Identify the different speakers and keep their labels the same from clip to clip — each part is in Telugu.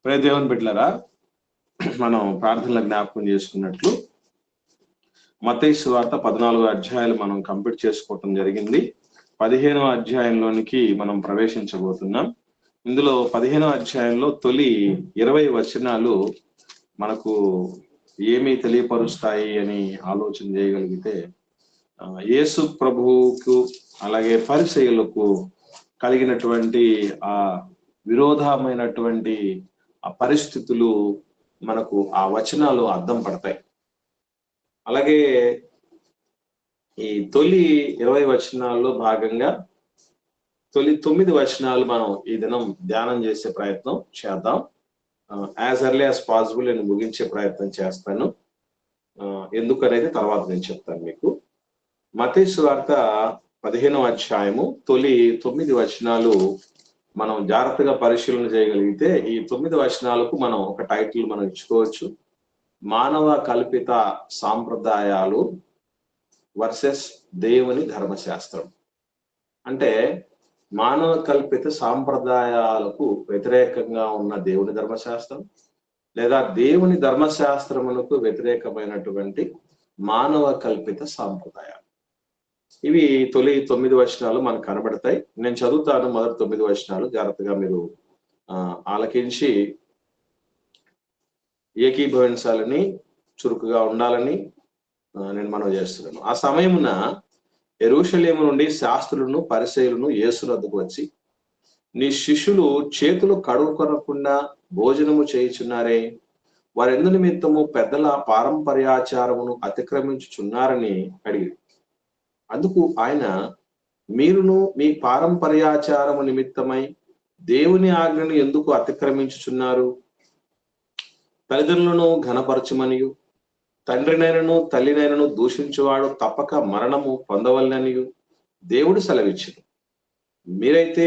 Speaker 1: ప్రియ దేవుని బిడ్డలారా, మనం ప్రార్థనలో జ్ఞాపకం చేసుకున్నట్లు మత్తయి సువార్త 14 అధ్యాయాలు మనం కంప్లీట్ చేసుకోవటం జరిగింది. 15వ అధ్యాయంలోనికి మనం ప్రవేశించబోతున్నాం. ఇందులో 15వ అధ్యాయంలో తొలి 20 వచనాలు మనకు ఏమి తెలియపరుస్తాయి అని ఆలోచన చేయగలిగితే, యేసు ప్రభువుకు అలాగే పరిసయ్యులకు కలిగినటువంటి ఆ విరోధమైనటువంటి ఆ పరిస్థితులు మనకు ఆ వచనాలు అర్థం పడతాయి. అలాగే ఈ తొలి 20 వచనాల్లో భాగంగా తొలి 9 వచనాలు మనం ఈ దినం ధ్యానం చేసే ప్రయత్నం చేద్దాం. యాజ్ ఎర్లీ యాజ్ పాసిబుల్ నేను ముగించే ప్రయత్నం చేస్తాను. ఎందుకనేది తర్వాత నేను చెప్తాను మీకు. మత్తయి సువార్త 15వ అధ్యాయము తొలి 9 వచనాలు మనం జాగ్రత్తగా పరిశీలన చేయగలిగితే ఈ 9 వచనాలకు మనం ఒక టైటిల్ మనం ఇచ్చుకోవచ్చు. మానవ కల్పిత సాంప్రదాయాలు వర్సెస్ దేవుని ధర్మశాస్త్రం. అంటే మానవ కల్పిత సాంప్రదాయాలకు వ్యతిరేకంగా ఉన్న దేవుని ధర్మశాస్త్రం, లేదా దేవుని ధర్మశాస్త్రములకు వ్యతిరేకమైనటువంటి మానవ కల్పిత సాంప్రదాయాలు. ఇవి తొలి 9 వచనాలు మనకు కనబడతాయి. నేను చదువుతాను మొదటి 9 వచనాలు, జాగ్రత్తగా మీరు ఆలకించి ఏకీభవించాలని, చురుకుగా ఉండాలని నేను మనవి చేస్తున్నాను. ఆ సమయమున యెరూషలేము నుండి శాస్త్రులను పరిసయ్యులను యేసు వద్దకు వచ్చి, నీ శిష్యులు చేతులు కడుక్కొనకుండా భోజనము చేయుచున్నారే, వారెందు నిమిత్తము పెద్దల పారంపర్యాచారమును అతిక్రమించుచున్నారని అడిగి, అందుకు ఆయన, మీరును మీ పారంపర్యాచారము నిమిత్తమై దేవుని ఆజ్ఞను ఎందుకు అతిక్రమించుచున్నారు? తల్లిదండ్రులను ఘనపరచుమనియు తండ్రినైనను తల్లినైనను దూషించువాడు తప్పక మరణము పొందవలననియు దేవుడు సెలవిచ్చును. మీరైతే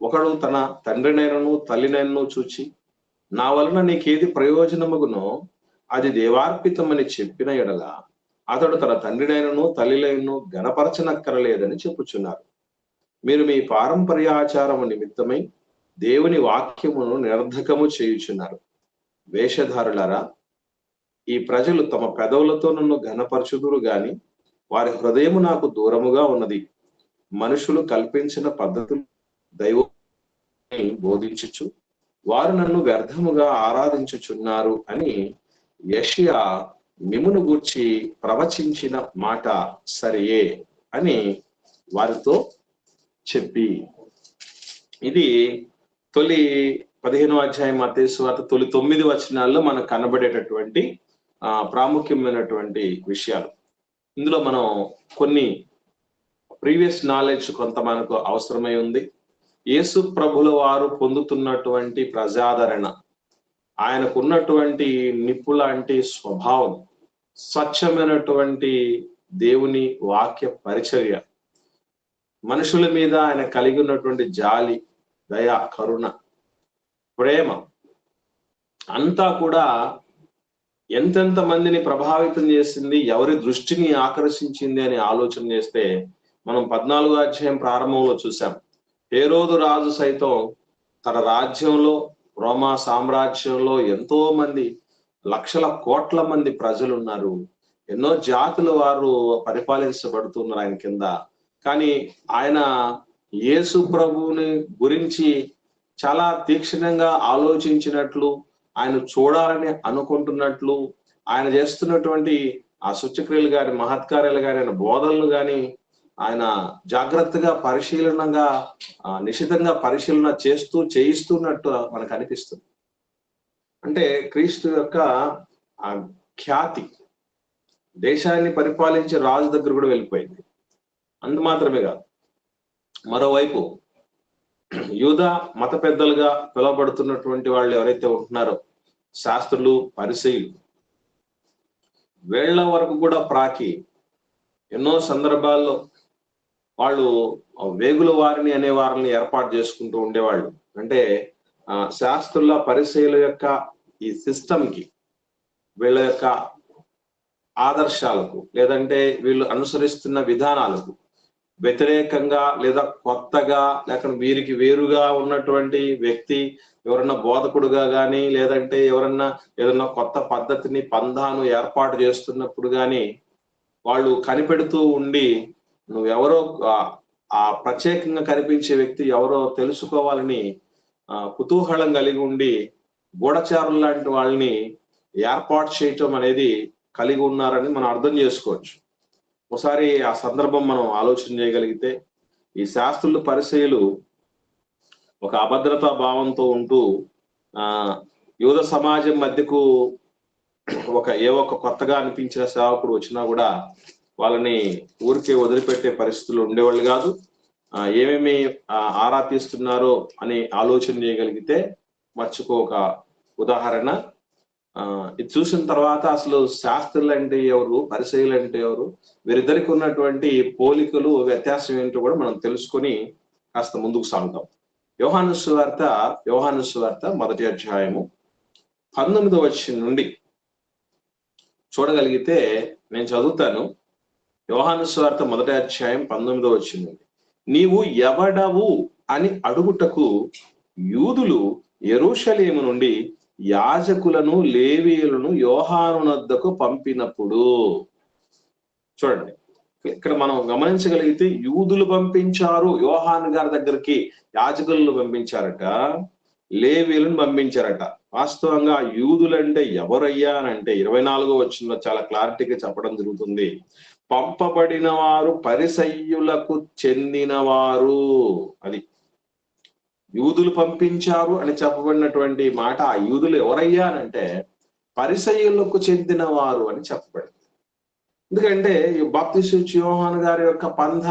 Speaker 1: ఒకడు తన తండ్రినైనను తల్లినైనను చూచి, నా వలన నీకేది ప్రయోజనమగునో అది దేవార్పితమని చెప్పిన ఎడల అతడు తన తండ్రినైనను తల్లినైనను ఘనపరచనక్కరలేదని చెప్పుచున్నారు. మీరు మీ పారంపర్యాచారము నిమిత్తమై దేవుని వాక్యమును నిరర్ధకము చేయుచున్నారు. వేషధారులారా, ఈ ప్రజలు తమ పెదవులతో నన్ను ఘనపరచుదురు గాని వారి హృదయము నాకు దూరముగా ఉన్నది. మనుషులు కల్పించిన పద్ధతులు దైవాన్ని బోధించుచు వారు నన్ను వ్యర్థముగా ఆరాధించుచున్నారు అని యెషయా మిమ్మును గూర్చి ప్రవచించిన మాట సరియే అని వారితో చెప్పి. ఇది తొలి 15వ అధ్యాయం మత్తయి సువార్త తొలి 9 వచనాల్లో మనకు కనబడేటటువంటి ప్రాముఖ్యమైనటువంటి విషయాలు. ఇందులో మనం కొన్ని ప్రీవియస్ నాలెడ్జ్ కొంత మనకు అవసరమై ఉంది. యేసు ప్రభుల వారు పొందుతున్నటువంటి ప్రజాదరణ, ఆయనకున్నటువంటి నిప్పులాంటి స్వభావం, స్వచ్ఛమైనటువంటి దేవుని వాక్య పరిచర్య, మనుషుల మీద ఆయన కలిగి ఉన్నటువంటి జాలి, దయ, కరుణ, ప్రేమ అంతా కూడా ఎంతెంత మందిని ప్రభావితం చేసింది, ఎవరి దృష్టిని ఆకర్షించింది అని ఆలోచన చేస్తే మనం 14వ అధ్యాయం ప్రారంభంలో చూసాం. హేరోదు రాజు సైతం తన రాజ్యంలో, రోమా సామ్రాజ్యంలో ఎంతో మంది, లక్షల కోట్ల మంది ప్రజలు ఉన్నారు. ఎన్నో జాతుల వారు పరిపాలించబడుతున్నారు ఆయన కింద. కానీ ఆయన యేసు ప్రభువుని గురించి చాలా తీక్షణంగా ఆలోచించినట్లు, ఆయన చూడాలని అనుకుంటున్నట్లు, ఆయన చేస్తున్నటువంటి ఆ సూచక్రియలు గాని, మహత్కార్యాలు గాని, ఆయన బోధనలు గాని ఆయన జాగ్రత్తగా పరిశీలనగా నిశితంగా పరిశీలన చేయిస్తున్నట్టు మనకు అనిపిస్తుంది. అంటే క్రీస్తు యొక్క ఆ ఖ్యాతి దేశాన్ని పరిపాలించే రాజు దగ్గర కూడా వెళ్ళిపోయింది. అందు మాత్రమే కాదు, మరోవైపు యూదా మత పెద్దలుగా పిలువబడుతున్నటువంటి వాళ్ళు ఎవరైతే ఉంటున్నారో, శాస్త్రులు, పరిసయ్యులు, వేళ్ల వరకు కూడా ప్రాకి ఎన్నో సందర్భాల్లో వాళ్ళు వేగుల వారిని అనే వారిని ఏర్పాటు చేసుకుంటూ ఉండేవాళ్ళు. అంటే శాస్త్రుల, పరిసయ్యుల యొక్క ఈ సిస్టమ్కి, వీళ్ళ యొక్క ఆదర్శాలకు, లేదంటే వీళ్ళు అనుసరిస్తున్న విధానాలకు వ్యతిరేకంగా లేదా కొత్తగా లేక వీరికి వేరుగా ఉన్నటువంటి వ్యక్తి ఎవరన్నా బోధకుడుగా కానీ లేదంటే ఎవరన్నా ఏదన్నా కొత్త పద్ధతిని పంధాను ఏర్పాటు చేస్తున్నప్పుడు కానీ వాళ్ళు కనిపెడుతూ ఉండి నువ్వెవరో ఆ ప్రత్యేకంగా కనిపించే వ్యక్తి ఎవరో తెలుసుకోవాలని కుతూహలం కలిగి ఉండి గూఢచారులు లాంటి వాళ్ళని ఏర్పాటు చేయటం అనేది కలిగి ఉన్నారని మనం అర్థం చేసుకోవచ్చు. ఒకసారి ఆ సందర్భం మనం ఆలోచన చేయగలిగితే ఈ శాస్త్రులు పరిసయ్యులు ఒక అభద్రతా భావంతో ఉంటూ యూద సమాజం మధ్యకు ఒక కొత్తగా అనిపించిన సేవకుడు వచ్చినా కూడా వాళ్ళని ఊరికే వదిలిపెట్టే పరిస్థితులు ఉండేవాళ్ళు కాదు. ఏమేమి ఆరా తీస్తున్నారో అని ఆలోచన చేయగలిగితే మర్చిపోక ఉదాహరణ ఇది చూసిన తర్వాత అసలు శాస్త్రులు అంటే ఎవరు, పరిసయ్యులు అంటే ఎవరు, వీరిద్దరికి ఉన్నటువంటి పోలికలు వ్యత్యాసం ఏంటో కూడా మనం తెలుసుకొని కాస్త ముందుకు సాగుతాం. యోహాను సువార్త మొదటి అధ్యాయము 19వ వచనం నుండి చూడగలిగితే నేను చదువుతాను. యోహాను సువార్త మొదటి అధ్యాయం 19వ వచనం నుండి, నీవు ఎవడవు అని అడుగుటకు యూదులు యెరూషలేము నుండి యాజకులను లేవీయులను యోహాను వద్దకు పంపినప్పుడు. చూడండి, ఇక్కడ మనం గమనించగలిగితే యూదులు పంపించారు యోహాను గారి దగ్గరికి, యాజకులను పంపించారట, లేవీయులను పంపించారట. వాస్తవంగా యూదులంటే ఎవరయ్యా అని అంటే 24వ వచనంలో చాలా క్లారిటీగా చెప్పడం జరుగుతుంది. పంపబడిన వారు పరిసయ్యులకు చెందినవారు. అది యూదులు పంపించారు అని చెప్పబడినటువంటి మాట, ఆ యూదులు ఎవరయ్యా అని అంటే పరిసయ్యులకు చెందిన వారు అని చెప్పబడింది. ఎందుకంటే బాప్తిస్మ యోహాను గారి యొక్క పంథ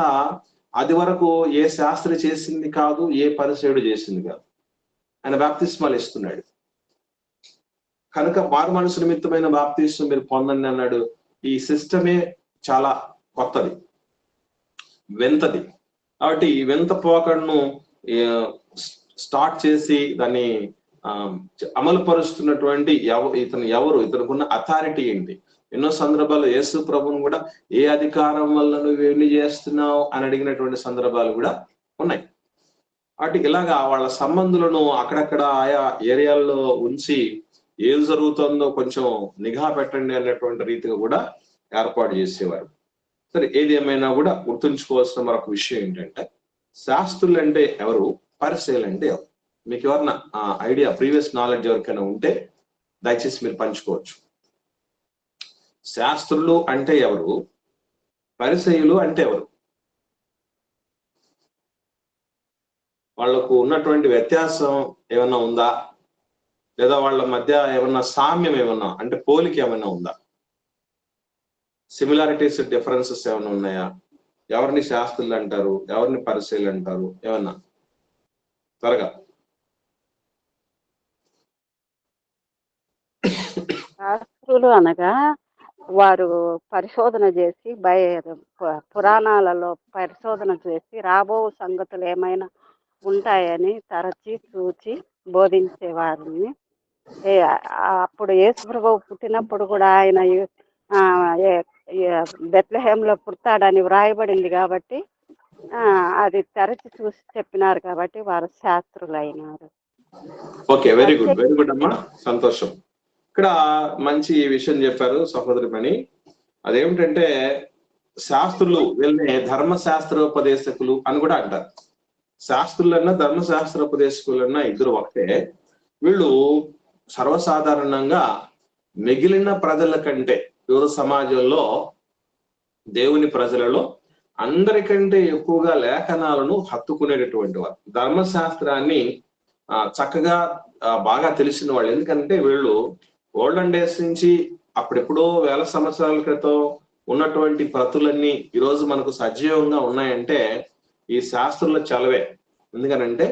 Speaker 1: అది వరకు ఏ శాస్త్రి చేసింది కాదు, ఏ పరిసయ్యుడు చేసింది కాదు. ఆయన బాప్తిస్మాలు ఇస్తున్నాడు కనుక మారు మనసు నిమిత్తమైన బాప్తిస్మం మీరు పొందండి అన్నాడు. ఈ సిస్టమే చాలా కొత్తది, వింతది. కాబట్టి ఈ వింత పోకడను స్టార్ట్ చేసి దాన్ని అమలు పరుస్తున్నటువంటి ఇతను ఎవరు, ఇతనుకున్న అథారిటీ ఏంటి? ఎన్నో సందర్భాలు యేసు ప్రభువును కూడా ఏ అధికారం వల్ల నువ్వు ఎన్ని చేస్తున్నావు అని అడిగినటువంటి సందర్భాలు కూడా ఉన్నాయి. వాటికి ఇలాగా వాళ్ళ సంబంధులను అక్కడక్కడ ఆయా ఏరియాల్లో ఉంచి ఏది జరుగుతుందో కొంచెం నిఘా పెట్టండి అన్నటువంటి రీతిగా కూడా ఏర్పాటు చేసేవారు. సరే, ఏది ఏమైనా కూడా గుర్తుంచుకోవాల్సిన మరొక విషయం ఏంటంటే శాస్త్రులు అంటే ఎవరు, పరిసయ్యులు అంటే ఎవరు? మీకు ఎవరన్నా ఐడియా, ప్రీవియస్ నాలెడ్జ్ ఎవరికైనా ఉంటే దయచేసి మీరు పంచుకోవచ్చు. శాస్త్రులు అంటే ఎవరు, పరిసయ్యులు అంటే ఎవరు? వాళ్లకు ఉన్నటువంటి వ్యత్యాసం ఏమన్నా ఉందా, లేదా వాళ్ళ మధ్య ఏమన్నా సామ్యం ఏమన్నా అంటే పోలిక ఏమైనా ఉందా? సిమిలారిటీస్, డిఫరెన్సెస్ ఏమైనా ఉన్నాయా? ఎవరిని శాస్త్రులు అంటారు, ఎవరిని పరిసయ్యులు అంటారు? ఏమన్నా త్వరగా.
Speaker 2: శాస్త్రులు అనగా వారు పరిశోధన చేసి పురాణాలలో పరిశోధన చేసి రాబో సంగతులు ఏమైనా ఉంటాయని తరచి చూచి బోధించే వారిని. అప్పుడు యేసు ప్రభువు పుట్టినప్పుడు కూడా ఆయన బెత్లెహేంలో పుడతాడని వ్రాయబడింది కాబట్టి అది తరచి చూసి చెప్పినారు కాబట్టి వారు శాస్త్రులు అయినారు.
Speaker 1: Okay, very good, very good అమ్మా, సంతోషం. ఇక్కడ మంచి విషయం చెప్పారు సహోదరిమణి. అదేమిటంటే శాస్త్రులు వీళ్ళని ధర్మశాస్త్రోపదేశకులు అని కూడా అంటారు. శాస్త్రులన్నా ధర్మశాస్త్రోపదేశకులన్నా ఇద్దరు ఒకటే. వీళ్ళు సర్వసాధారణంగా మిగిలిన ప్రజల కంటే యూద సమాజంలో దేవుని ప్రజలలో అందరికంటే ఎక్కువగా లేఖనాలను హత్తుకునేటటువంటి వారు, ధర్మశాస్త్రాన్ని చక్కగా బాగా తెలిసిన వాళ్ళు. ఎందుకంటే వీళ్ళు ఓల్డెన్ డేస్ నుంచి అప్పుడెప్పుడో వేల సంవత్సరాల క్రితం ఉన్నటువంటి ప్రతులన్నీ ఈరోజు మనకు సజీవంగా ఉన్నాయంటే ఈ శాస్త్రుల చలవే. ఎందుకనంటే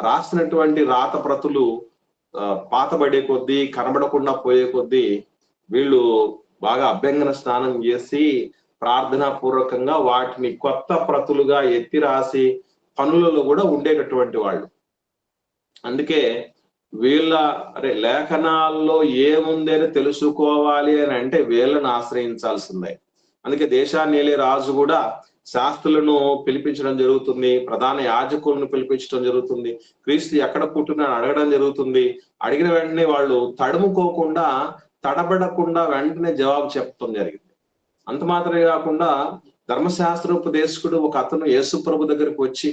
Speaker 1: రాసినటువంటి రాత ప్రతులు పాతబడే కొద్దీ, కనబడకుండా పోయే కొద్దీ వీళ్ళు బాగా అభ్యంగన స్నానం చేసి ప్రార్థనా పూర్వకంగా వాటిని కొత్త ప్రతులుగా ఎత్తి రాసి పనులలో కూడా ఉండేటటువంటి వాళ్ళు. అందుకే వీళ్ళ లేఖనాల్లో ఏముందని తెలుసుకోవాలి అని అంటే వీళ్ళని ఆశ్రయించాల్సిందే. అందుకే దేశాన్ని ఏలే రాజు కూడా శాస్త్రులను పిలిపించడం జరుగుతుంది, ప్రధాన యాజకులను పిలిపించడం జరుగుతుంది, క్రీస్తు ఎక్కడ పుట్టిన అడగడం జరుగుతుంది. అడిగిన వెంటనే వాళ్ళు తడుముకోకుండా, తడబడకుండా వెంటనే జవాబు చెప్పడం జరిగింది. అంత మాత్రమే కాకుండా ధర్మశాస్త్రోపదేశకుడు ఒక అతను యేసు ప్రభు దగ్గరికి వచ్చి,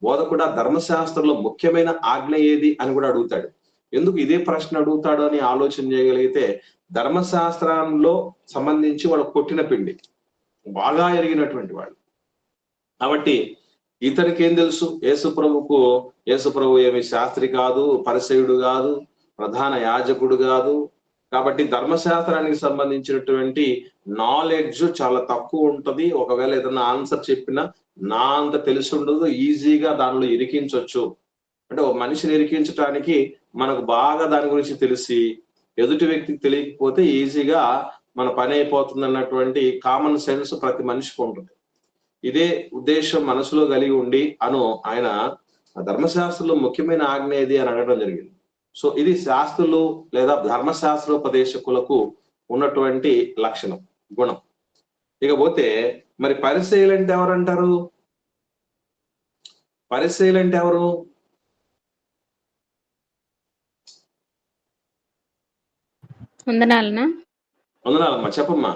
Speaker 1: బోధకుడా ధర్మశాస్త్రంలో ముఖ్యమైన ఆజ్ఞ ఏది అని కూడా అడుగుతాడు. ఎందుకు ఇదే ప్రశ్న అడుగుతాడు అని ఆలోచన చేయగలిగితే, ధర్మశాస్త్రంలో సంబంధించి వాళ్ళు కొట్టిన పిండి, బాగా ఎరిగినటువంటి వాళ్ళు కాబట్టి ఇతనికి ఏం తెలుసు? యేసు ప్రభు ఏమి శాస్త్రి కాదు, పరిసయుడు కాదు, ప్రధాన యాజకుడు కాదు. కాబట్టి ధర్మశాస్త్రానికి సంబంధించినటువంటి నాలెడ్జ్ చాలా తక్కువ ఉంటది. ఒకవేళ ఏదైనా ఆన్సర్ చెప్పినా నా అంత తెలిసి ఉండదు, ఈజీగా దానిలో ఇరికించవచ్చు. అంటే ఒక మనిషిని ఇరికించడానికి మనకు బాగా దాని గురించి తెలిసి ఎదుటి వ్యక్తికి తెలియకపోతే ఈజీగా మన పని అయిపోతుంది అన్నటువంటి కామన్ సెన్స్ ప్రతి మనిషికి ఉంటుంది. ఇదే ఉద్దేశం మనసులో కలిగి ఉండి ఆయన ధర్మశాస్త్రంలో ముఖ్యమైన ఆజ్ఞ ఏది అని అడగడం జరిగింది. సో ఇది శాస్త్రులు లేదా ధర్మశాస్త్రోపదేశకులకు ఉన్నటువంటి లక్షణం, గుణం. ఇకపోతే మరి పరిసయ్యులు అంటే ఎవరంటారు? పరిసయ్యులు అంటే ఎవరు? వందనాలమ్మా, చెప్పమ్మా.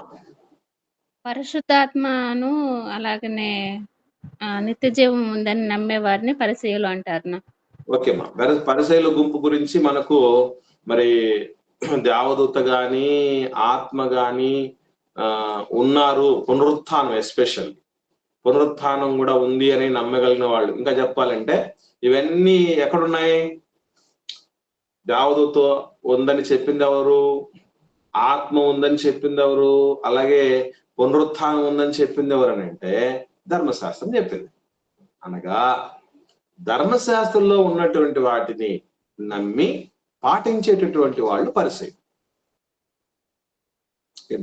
Speaker 3: పరిశుద్ధాత్మను అలాగనే నిత్య జీవం ఉందని నమ్మే వారిని పరిసయ్యులు అంటారు.
Speaker 1: ఓకేమ్మా. పరిసయ్యుల గుంపు గురించి మనకు మరి దేవదూత గాని ఆత్మ గాని ఉన్నారు, పునరుత్థానం ఎస్పెషల్ పునరుత్థానం కూడా ఉంది అని నమ్మగలిగిన వాళ్ళు. ఇంకా చెప్పాలంటే ఇవన్నీ ఎక్కడున్నాయి? దేవదూత ఉందని చెప్పింది ఎవరు? ఆత్మ ఉందని చెప్పింది ఎవరు? అలాగే పునరుత్థానం ఉందని చెప్పింది ఎవరు అని అంటే ధర్మశాస్త్రం చెప్పింది. అనగా ధర్మశాస్త్రంలో ఉన్నటువంటి వాటిని నమ్మి పాటించేటటువంటి వాళ్ళు పరిసయ్యులు.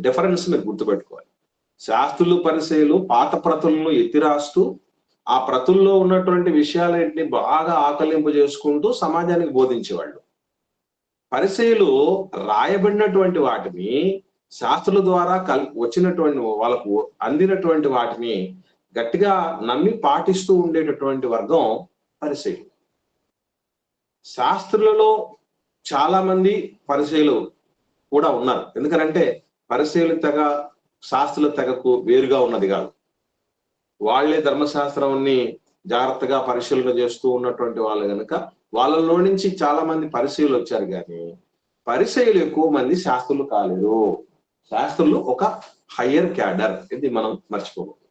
Speaker 1: డిఫరెన్స్ మీరు గుర్తుపెట్టుకోవాలి. శాస్త్రులు పరిసయ్యులు పాత ప్రతులను ఎత్తిరాస్తూ ఆ ప్రతుల్లో ఉన్నటువంటి విషయాలన్నింటినీ బాగా ఆకలింపు చేసుకుంటూ సమాజానికి బోధించేవాళ్ళు. పరిసయ్యులు రాయబడినటువంటి వాటిని, శాస్త్రుల ద్వారా వచ్చినటువంటి వాళ్ళకు అందినటువంటి వాటిని గట్టిగా నమ్మి పాటిస్తూ ఉండేటటువంటి వర్గం పరిసయ్యులు. శాస్త్రులలో చాలా మంది పరిసయ్యులు కూడా ఉన్నారు. ఎందుకంటే పరిసయ్యుల తెగ శాస్త్రుల తెగకు వేరుగా ఉన్నది కాదు. వాళ్లే ధర్మశాస్త్రాన్ని జాగ్రత్తగా పరిశీలన చేస్తూ ఉన్నటువంటి వాళ్ళు కనుక వాళ్ళలో నుంచి చాలా మంది పరిసయ్యులు వచ్చారు. కానీ పరిసయ్యులు ఎక్కువ మంది శాస్త్రులు కాలేరు. శాస్త్రులు ఒక హయ్యర్ క్యాడర్, ఇది మనం మర్చిపోకూడదు.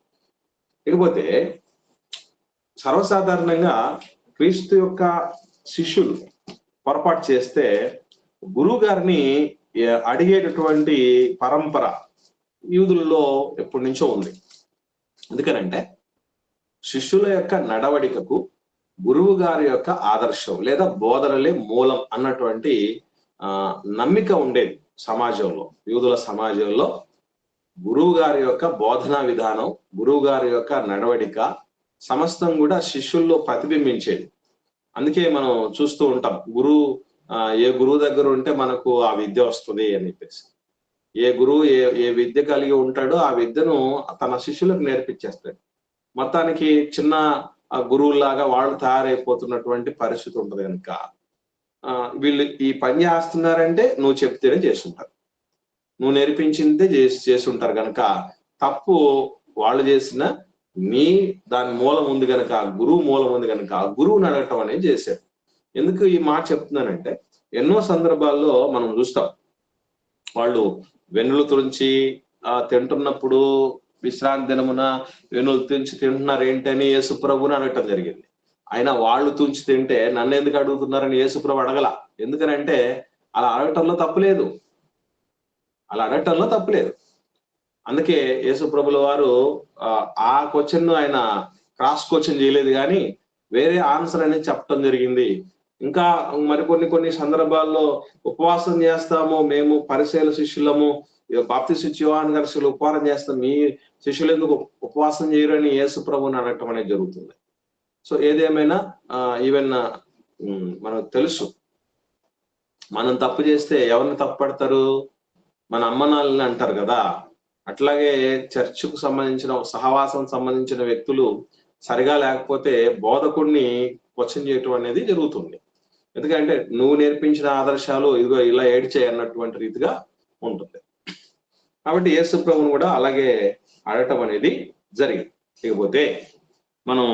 Speaker 1: ఇకపోతే సర్వసాధారణంగా క్రీస్తు యొక్క శిష్యులు పొరపాటు చేస్తే గురువు గారిని అడిగేటటువంటి పరంపర యూదులలో ఎప్పటి నుంచో ఉంది. ఎందుకనంటే శిష్యుల యొక్క నడవడికకు గురువు గారి యొక్క ఆదర్శం లేదా బోధనలే మూలం అన్నటువంటి నమ్మిక ఉండేది సమాజంలో. యూదుల సమాజంలో గురువు గారి యొక్క బోధనా విధానం, గురువు గారి యొక్క నడవడిక సమస్తం కూడా శిష్యుల్లో ప్రతిబింబించేది. అందుకే మనం చూస్తూ ఉంటాం, ఏ గురువు దగ్గర ఉంటే మనకు ఆ విద్య వస్తుంది అని చెప్పేసి. ఏ గురువు ఏ విద్య కలిగి ఉంటాడో ఆ విద్యను తన శిష్యులకు నేర్పించేస్తాడు. మొత్తానికి చిన్న గురువులాగా వాళ్ళు తయారైపోతున్నటువంటి పరిస్థితి ఉంటుంది. కనుక వీళ్ళు ఈ పని చేస్తున్నారంటే నువ్వు చెప్తేనే చేస్తుంటారు, నువ్వు నేర్పించిందే చేస్తుంటారు. కనుక తప్పు వాళ్ళు చేసిన దాని మూలం ఉంది కనుక, గురువు మూలం ఉంది కనుక ఆ గురువుని అడగటం అనేది చేశారు. ఎందుకు ఈ మాట చెప్తున్నానంటే ఎన్నో సందర్భాల్లో మనం చూస్తాం, వాళ్ళు వెన్నులు తురించి తింటున్నప్పుడు విశ్రాంతి దినమున వెన్నులు తుంచి తింటున్నారు ఏంటని యేసు ప్రభుని అడగటం జరిగింది. అయినా వాళ్ళు తుంచి తింటే నన్ను ఎందుకు అడుగుతున్నారని యేసు ప్రభు అడగల. ఎందుకనంటే అలా అడగటంలో తప్పులేదు, అందుకే యేసు ప్రభుల వారు ఆ క్వశ్చన్ ఆయన క్రాస్ క్వశ్చన్ చేయలేదు, కానీ వేరే ఆన్సర్ అనేది చెప్పడం జరిగింది. ఇంకా కొన్ని సందర్భాల్లో ఉపవాసం చేస్తాము మేము, పరిసయ్యుల శిష్యులము, బాప్తిస్మ యోహాను గారి శిష్యులు ఉపవాసం చేస్తాం, మీ శిష్యులు ఎందుకు ఉపవాసం చేయరు అని యేసు ప్రభుని అడగటం అనేది జరుగుతుంది. సో ఏదేమైనా ఈవెన్ మనకు తెలుసు, మనం తప్పు చేస్తే ఎవరిని తప్పు పడతారు? మన అమ్మ నాన్నని అంటారు కదా, అట్లాగే చర్చికు సంబంధించిన సహవాసం సంబంధించిన వ్యక్తులు సరిగా లేకపోతే బోధకుడిని క్వశ్చన్ చేయటం అనేది జరుగుతుంది. ఎందుకంటే నువ్వు నేర్పించిన ఆదర్శాలు ఇదిగో ఇలా ఏడ్చాయి అన్నటువంటి రీతిగా ఉంటుంది. కాబట్టి యేసు ప్రభువును కూడా అలాగే అడగటం అనేది జరిగింది. ఇకపోతే మనం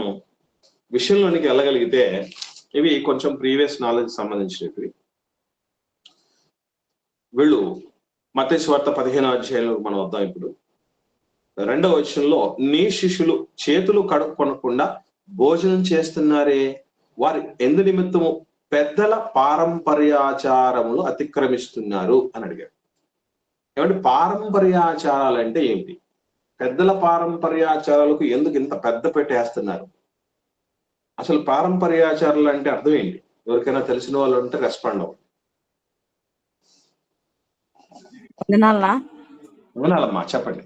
Speaker 1: విషయంలోనికి వెళ్ళగలిగితే ఇవి కొంచెం ప్రీవియస్ నాలెడ్జ్ సంబంధించినవి. వీళ్ళు మత్తయి సువార్త 15వ అధ్యాయంలో మనం వద్దాం. ఇప్పుడు 2వ వచనంలో నీ శిష్యులు చేతులు కడుక్కొనకుండా భోజనం చేస్తున్నారే, వారి ఎందు నిమిత్తము పెద్దల పారంపర్యాచారములు అతిక్రమిస్తున్నారు అని అడిగారు. ఏమంటే పారంపర్యాచారాలు అంటే ఏంటి? పెద్దల పారంపర్యాచారాలకు ఎందుకు ఇంత పెద్ద పెట్టేస్తున్నారు? అసలు పారంపర్యాచారాలు అంటే అర్థం ఏంటి? ఎవరికైనా తెలిసిన వాళ్ళు ఉంటే రెస్పాండ్ అవ్వండి. వినాలమ్మా, చెప్పండి.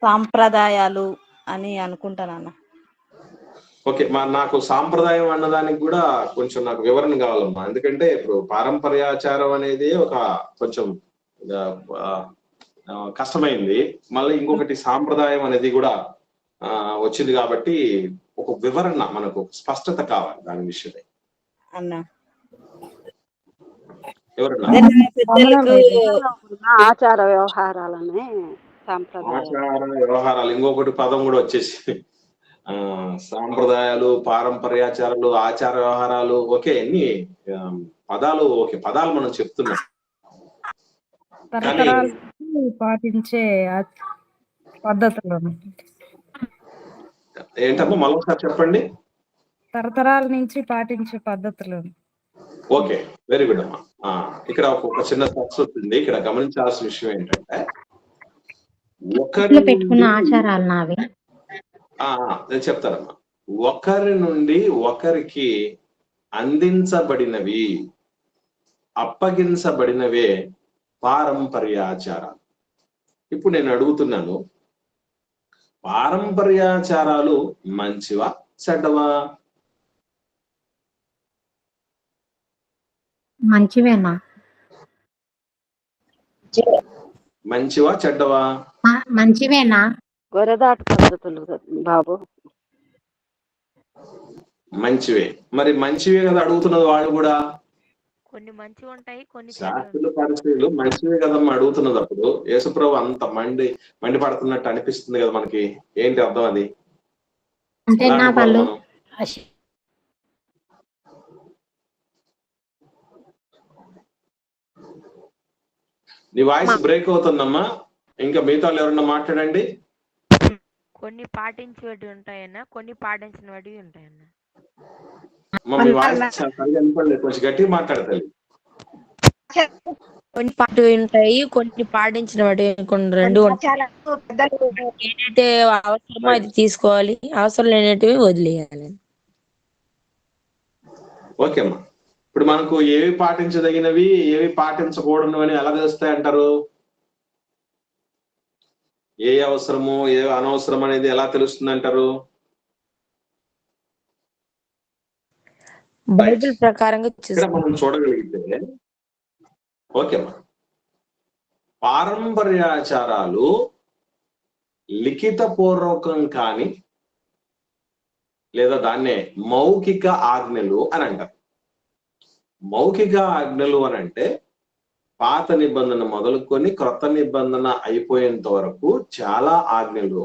Speaker 4: సాంప్రదాయాలు అని అనుకుంటానన్న.
Speaker 1: ఓకే, నాకు సాంప్రదాయం అన్నదానికి కూడా కొంచెం నాకు వివరణ కావాలమ్మా. ఎందుకంటే ఇప్పుడు పారంపర్యాచారం అనేది ఒక కొంచెం కష్టమైంది, మళ్ళీ ఇంకొకటి సాంప్రదాయం అనేది కూడా వచ్చింది. కాబట్టి ఒక వివరణ, మనకు స్పష్టత కావాలి దాని విషయమై. ఎవరన్నా
Speaker 2: ఆచార వ్యవహారాలని
Speaker 1: ఆచార వ్యవహారాలు, ఇంకొకటి పదం కూడా వచ్చేసి సాంప్రదాయాలు, పారంపర్యాచారాలు, ఆచార వ్యవహారాలు. ఓకే, ఎన్ని పదాలు, ఓకే పదాలు మనం చెప్తున్నాం.
Speaker 4: పాటించే పద్ధతులు
Speaker 1: ఏంటమ్మా, మళ్ళొకసారి చెప్పండి.
Speaker 4: తరతరాల నుంచి పాటించే పద్ధతులు.
Speaker 1: ఓకే, వెరీ గుడ్ అమ్మా. ఇక్కడ ఒక చిన్న సక్సెస్ వచ్చింది. ఇక్కడ గమనించాల్సిన విషయం ఏంటంటే,
Speaker 5: పెట్టుకున్న ఆచారాలు నావి.
Speaker 1: నేను చెప్తానమ్మా. ఒకరి నుండి ఒకరికి అందించబడినవి, అప్పగించబడినవే పారంపర్యాచారాలు. ఇప్పుడు నేను అడుగుతున్నాను, పారంపర్యాచారాలు మంచివా చెడ్డవా?
Speaker 5: మంచివేనా?
Speaker 1: మంచివా చెడ్డవా?
Speaker 5: మంచివేనా?
Speaker 2: గొర్రెదాటు పద్ధతులు బాబు.
Speaker 1: మంచివే. మరి మంచివే కదా అడుగుతున్నది వాళ్ళు కూడా.
Speaker 6: కొన్ని మంచివి ఉంటాయి, కొన్ని
Speaker 1: శాస్త్రుల పరిస్థితులు మంచివే కదమ్మా అడుగుతున్నది. అప్పుడు యేసుప్రభు అంత మండిపడుతున్నట్టు అనిపిస్తుంది కదా మనకి. ఏంటి అర్థం అది?
Speaker 5: అంటే నా వాళ్ళు
Speaker 1: నీ వాయిస్ బ్రేక్ అవుతుందమ్మా. ఇంకా మిగతా ఎవరన్నా మాట్లాడండి.
Speaker 6: కొన్ని పాటించేవి ఉంటాయన్నా, కొన్ని పాటించినవి ఉంటాయన్నా.
Speaker 1: మీ వాయిస్ సరిగా వినపడలేదు, కొంచెం గట్టిగా మాట్లాడతాయి.
Speaker 6: కొన్ని పాటు ఉంటాయి, కొన్ని పాటించినవి కొన్ని రెండు ఉంటాయి. ఏదైతే అవసరమో అది తీసుకోవాలి, అవసరం లేనటివి వదిలేయాలి.
Speaker 1: ఓకే అమ్మా. ఇప్పుడు మనకు ఏవి పాటించదగినవి, ఏవి పాటించకూడదు అని ఎలా తెలుస్తాయి అంటారు? ఏ అవసరము, ఏ అనవసరం అనేది ఎలా తెలుస్తుంది అంటారు?
Speaker 6: బైబిల్ ప్రకారంగా
Speaker 1: మనం చూడగలిగితే, ఓకేమ్మా, పారంపర్యాచారాలు లిఖిత పూర్వకం కాని లేదా దాన్నే మౌఖిక ఆజ్ఞలు అని అంటారు. మౌఖిక ఆజ్ఞలు అని అంటే పాత నిబంధన మొదలుకొని క్రొత్త నిబంధన అయిపోయేంత వరకు చాలా ఆజ్ఞలు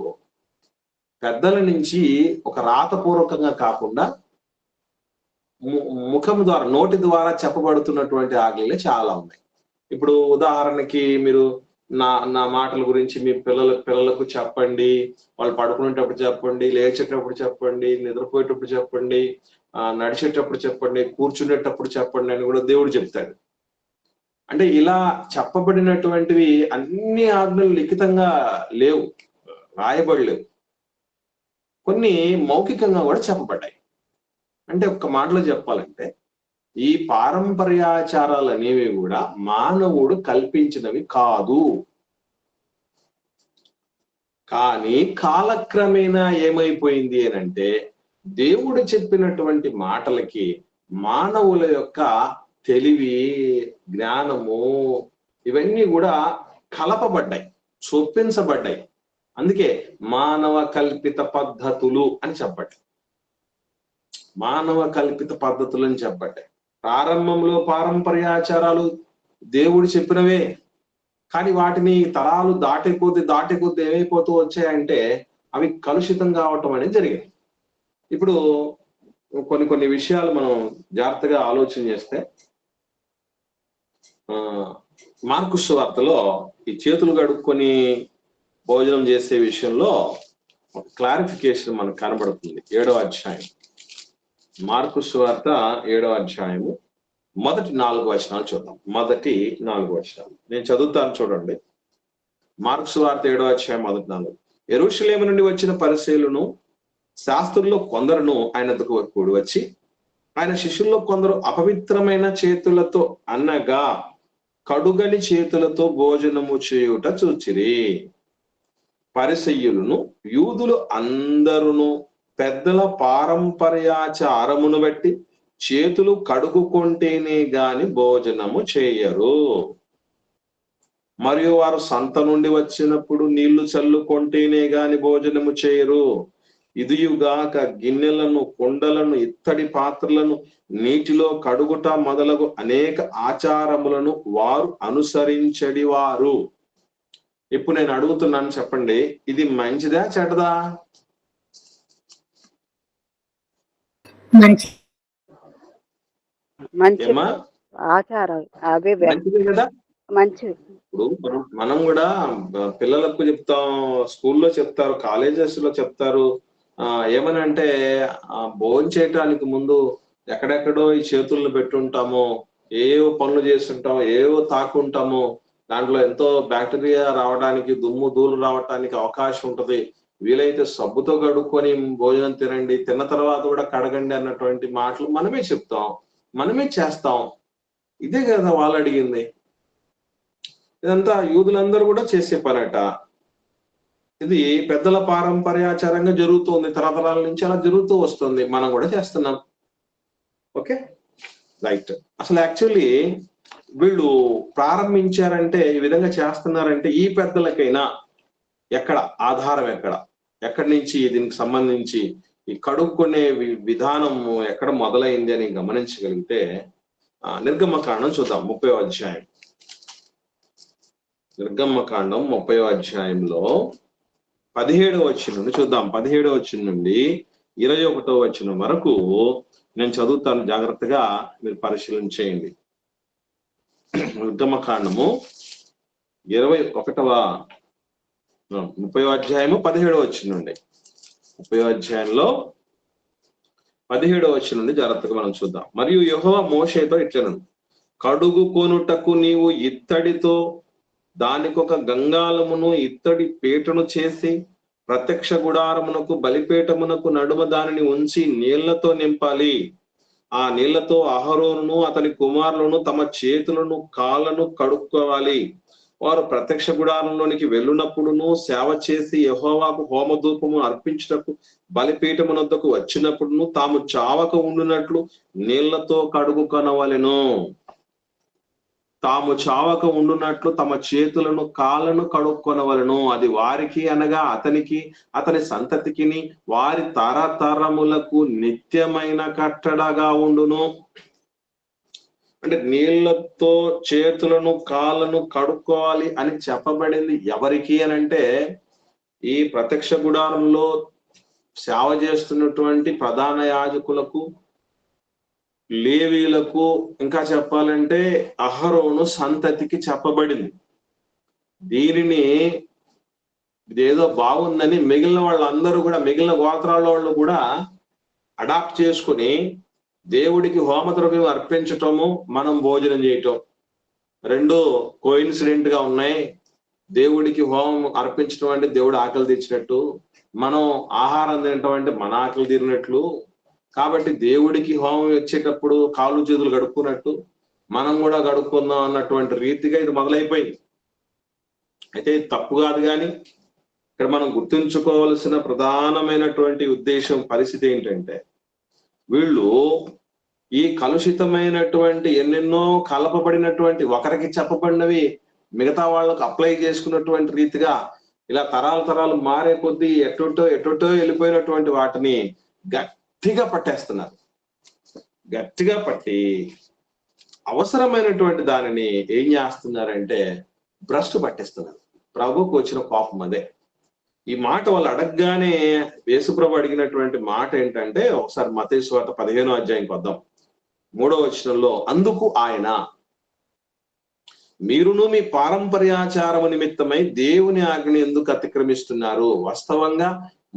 Speaker 1: పెద్దల నుంచి ఒక రాతపూర్వకంగా కాకుండా ముఖం ద్వారా, నోటి ద్వారా చెప్పబడుతున్నటువంటి ఆజ్ఞలే చాలా ఉన్నాయి. ఇప్పుడు ఉదాహరణకి మీరు నా మాటల గురించి మీ పిల్లలకు చెప్పండి, వాళ్ళు పడుకునేటప్పుడు చెప్పండి, లేచేటప్పుడు చెప్పండి, నిద్రపోయేటప్పుడు చెప్పండి, నడిచేటప్పుడు చెప్పండి, కూర్చునేటప్పుడు చెప్పండి అని కూడా దేవుడు చెప్తాడు. అంటే ఇలా చెప్పబడినటువంటివి అన్ని ఆజ్ఞలు లిఖితంగా లేవు, రాయబడలేవు. కొన్ని మౌఖికంగా కూడా చెప్పబడ్డాయి. అంటే ఒక్క మాటలో చెప్పాలంటే, ఈ పారంపర్యాచారాలు అనేవి కూడా మానవుడు కల్పించినవి కాదు. కానీ కాలక్రమేణా ఏమైపోయింది అని అంటే, దేవుడు చెప్పినటువంటి మాటలకి మానవుల యొక్క తెలివి, జ్ఞానము ఇవన్నీ కూడా కలపబడ్డాయి. చొప్పించబడ్డాయి. అందుకే మానవ కల్పిత పద్ధతులు అని చెప్పండి. మానవ కల్పిత పద్ధతులు అని చెప్పండి. ప్రారంభంలో పారంపర్యాచారాలు దేవుడు చెప్పినవే, కానీ వాటిని తరాలు దాటే కొద్ది ఏమైపోతూ వచ్చాయంటే అవి కలుషితం కావటం అనేది జరిగింది. ఇప్పుడు కొన్ని విషయాలు మనం జాగ్రత్తగా ఆలోచన చేస్తే, మార్కు సువార్తలో ఈ చేతులు కడుక్కొని భోజనం చేసే విషయంలో ఒక క్లారిఫికేషన్ మనకు కనబడుతుంది. 7వ అధ్యాయం, మార్కు సువార్త 7వ అధ్యాయము మొదటి 4 వచనాలు చూద్దాం. మొదటి 4 వచనాలు నేను చదువుతాను, చూడండి. మార్కు సువార్త 7వ అధ్యాయం మొదటి 4. యెరూషలేము నుండి వచ్చిన పరిసయ్యులను శాస్త్రుల్లో కొందరును ఆయన వద్దకు కూడి వచ్చి, ఆయన శిష్యుల్లో కొందరు అపవిత్రమైన చేతులతో అనగా కడుగని చేతులతో భోజనము చేయుట చూచిరి. పరిసయ్యులను యూదులు అందరును పెద్దల పారంపర్యాచారమును బట్టి చేతులు కడుగుకొంటేనే గాని భోజనము చేయరు. మరియు వారు సంత నుండి వచ్చినప్పుడు నీళ్లు చల్లుకొంటేనే గాని భోజనము చేయరు. ఇదియుగాక గిన్నెలను, కుండలను, ఇత్తడి పాత్రలను నీటిలో కడుగుట మొదలగు అనేక ఆచారములను వారు అనుసరించడి వారు. ఇప్పుడు నేను అడుగుతున్నాను, చెప్పండి, ఇది మంచిదా చెడ్డదా? ఏమా
Speaker 2: ఆచారం అవి
Speaker 1: మంచిదే కదా.
Speaker 2: మంచిది.
Speaker 1: ఇప్పుడు మనం కూడా పిల్లలకు చెప్తాం, స్కూల్లో చెప్తారు, కాలేజెస్ లో చెప్తారు. ఏమని అంటే భోజనం చేయటానికి ముందు ఎక్కడెక్కడో ఈ చేతులను పెట్టుంటాము, ఏవో పనులు చేస్తుంటాము, ఏవో తాకుంటాము, దాంట్లో ఎంతో బ్యాక్టీరియా రావడానికి, దుమ్ము ధూళి రావడానికి అవకాశం ఉంటది. వీలైతే సబ్బుతో కడుక్కొని భోజనం తినండి, తిన్న తర్వాత కూడా కడగండి అన్నటువంటి మాటలు మనమే చెప్తాం, మనమే చేస్తాం. ఇదే కదా వాళ్ళు అడిగింది. ఇదంతా యూదులందరూ కూడా చేసే పనట. ఇది పెద్దల పారంపర్యాచారంగా జరుగుతుంది, తరతరాల నుంచి అలా జరుగుతూ వస్తుంది, మనం కూడా చేస్తున్నాం. Okay, right. అసలు యాక్చువల్లీ వీళ్ళు ప్రారంభించారంటే, ఈ విధంగా చేస్తున్నారంటే ఈ పెద్దలకైనా ఎక్కడ ఆధారం, ఎక్కడి నుంచి దీనికి సంబంధించి ఈ కడుక్కునే విధానం ఎక్కడ మొదలైంది అని గమనించగలిగితే, నిర్గమకాండం చూద్దాం 30వ అధ్యాయం. నిర్గమకాండం 30వ అధ్యాయంలో 17వ వచనం నుండి చూద్దాం. 17వ వచనం నుండి 21వ వచనం వరకు నేను చదువుతాను, జాగ్రత్తగా మీరు పరిశీలన చేయండి. నిర్గమకాండము 30వ అధ్యాయము 17వ వచనం నుండి, 30వ అధ్యాయంలో 17వ వచనం నుండి జాగ్రత్తగా మనం చూద్దాం. మరియు యెహోవా మోషేతో ఇట్లనెను, కడుగుకొనుటకు నీవు ఇత్తడితో దానికొక గంగాళమును ఇత్తడి పీటను చేసి ప్రత్యక్ష గుడారమునకు బలిపీఠమునకు నడుమ దానిని ఉంచి నీళ్లతో నింపాలి. ఆ నీళ్లతో అహరోనును అతని కుమారులను తమ చేతులను కాళ్ళను కడుక్కోవాలి. వారు ప్రత్యక్ష గుడారంలోనికి వెళ్ళునప్పుడును, సేవ చేసి యెహోవాకు హోమధూపము అర్పించుటకు బలిపీఠమునొద్దకు వచ్చినప్పుడును తాము చావక ఉండునట్లు నీళ్లతో కడుగుకొనవలెను. తాము చావక ఉండునట్లు తమ చేతులను కాళ్ళను కడుక్కొనవలను. అది వారికి అనగా అతనికి, అతని సంతతికిని, వారి తరతరములకు నిత్యమైన కట్టడగా ఉండును. అంటే నీళ్లతో చేతులను కాళ్ళను కడుక్కోవాలి అని చెప్పబడింది ఎవరికి అని అంటే, ఈ ప్రత్యక్ష గుడారంలో సేవ చేస్తున్నటువంటి ప్రధాన యాజకులకు, లేవీలకు, ఇంకా చెప్పాలంటే అహరోను సంతతికి చెప్పబడింది. దీనిని ఇదేదో బాగుందని మిగిలిన వాళ్ళందరూ కూడా, మిగిలిన గోత్రాల వాళ్ళు కూడా అడాప్ట్ చేసుకుని దేవుడికి హోమద్రవ్యం అర్పించటము, మనం భోజనం చేయటం రెండు కోయిన్సిడెంట్ గా ఉన్నాయి. దేవుడికి హోమం అర్పించడం అంటే దేవుడు ఆకలి తీర్చినట్టు, మనం ఆహారం తినటం అంటే మన ఆకలి తీరినట్లు. కాబట్టి దేవుడికి హోమం వచ్చేటప్పుడు కాళ్ళు చేతులు గడుక్కున్నట్టు మనం కూడా గడుక్కుందాం అన్నటువంటి రీతిగా ఇది మొదలైపోయింది. అయితే ఇది తప్పు కాదు, కానీ ఇక్కడ మనం గుర్తుంచుకోవాల్సిన ప్రధానమైనటువంటి ఉద్దేశం, పరిస్థితి ఏంటంటే, వీళ్ళు ఈ కలుషితమైనటువంటి ఎన్నెన్నో కలపబడినటువంటి, ఒకరికి చెప్పబడినవి మిగతా వాళ్ళకు అప్లై చేసుకున్నటువంటి రీతిగా ఇలా తరాలు మారే కొద్దీ ఎటోటో వెళ్ళిపోయినటువంటి వాటిని గట్టిగా పట్టేస్తున్నారు. గట్టిగా పట్టి అవసరమైనటువంటి దానిని ఏం చేస్తున్నారంటే భ్రష్టు పట్టేస్తున్నారు. ప్రభుకు వచ్చిన కోపం అదే. ఈ మాట వాళ్ళు అడగగానే యేసుప్రభు అడిగినటువంటి మాట ఏంటంటే, ఒకసారి మత్తయి సువార్త 15వ అధ్యాయంకి వద్దాం. 3వ వచనంలో, అందుకు ఆయన, మీరును మీ పారంపర్యాచారము నిమిత్తమై దేవుని ఆజ్ఞ ఎందుకు అతిక్రమిస్తున్నారు? వాస్తవంగా